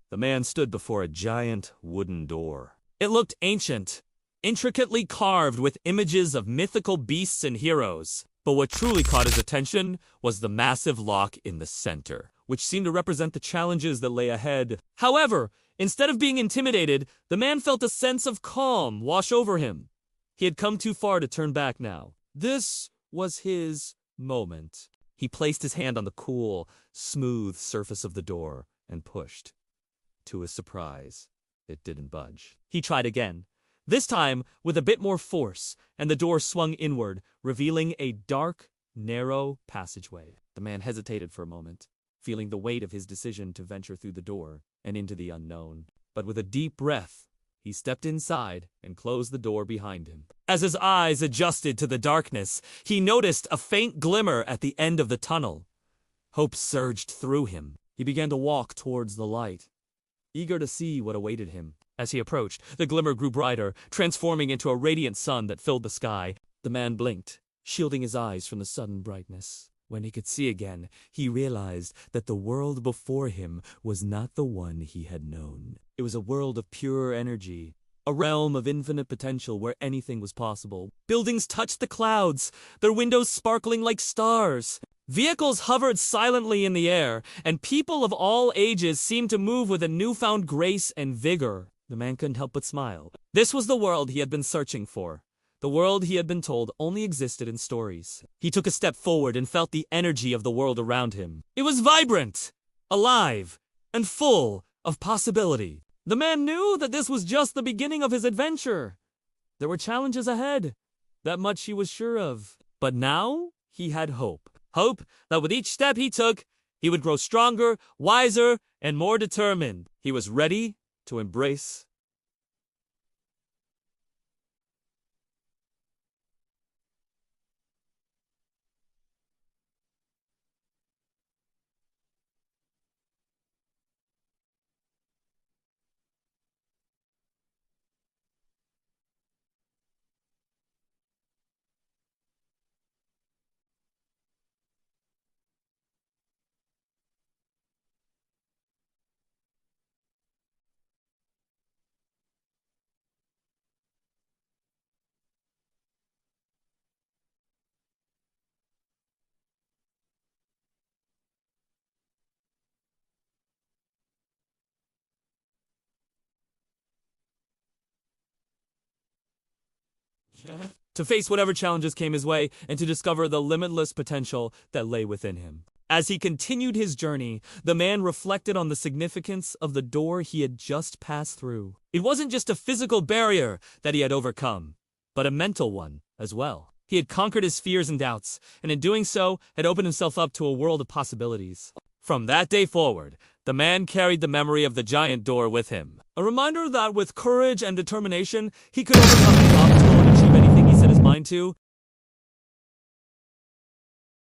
The man stood before a giant wooden door. It looked ancient, intricately carved with images of mythical beasts and heroes. But what truly caught his attention was the massive lock in the center, which seemed to represent the challenges that lay ahead. However, instead of being intimidated, the man felt a sense of calm wash over him. He had come too far to turn back now. This was his moment. He placed his hand on the cool, smooth surface of the door and pushed. To his surprise, it didn't budge. He tried again, this time with a bit more force, and the door swung inward, revealing a dark, narrow passageway. The man hesitated for a moment, feeling the weight of his decision to venture through the door and into the unknown. But with a deep breath, he stepped inside and closed the door behind him. As his eyes adjusted to the darkness, he noticed a faint glimmer at the end of the tunnel. Hope surged through him. He began to walk towards the light, eager to see what awaited him. As he approached, the glimmer grew brighter, transforming into a radiant sun that filled the sky. The man blinked, shielding his eyes from the sudden brightness. When he could see again, he realized that the world before him was not the one he had known. It was a world of pure energy, a realm of infinite potential where anything was possible. Buildings touched the clouds, their windows sparkling like stars. Vehicles hovered silently in the air, and people of all ages seemed to move with a newfound grace and vigor. The man couldn't help but smile. This was the world he had been searching for. The world he had been told only existed in stories. He took a step forward and felt the energy of the world around him. It was vibrant, alive, and full of possibility. The man knew that this was just the beginning of his adventure. There were challenges ahead. That much he was sure of. But now he had hope. Hope that with each step he took, he would grow stronger, wiser, and more determined. He was ready to embrace to face whatever challenges came his way and to discover the limitless potential that lay within him. As he continued his journey, the man reflected on the significance of the door he had just passed through. It wasn't just a physical barrier that he had overcome, but a mental one as well. He had conquered his fears and doubts, and in doing so, had opened himself up to a world of possibilities. From that day forward, the man carried the memory of the giant door with him. A reminder that with courage and determination, he could overcome the obstacle and achieve anything he set his mind to.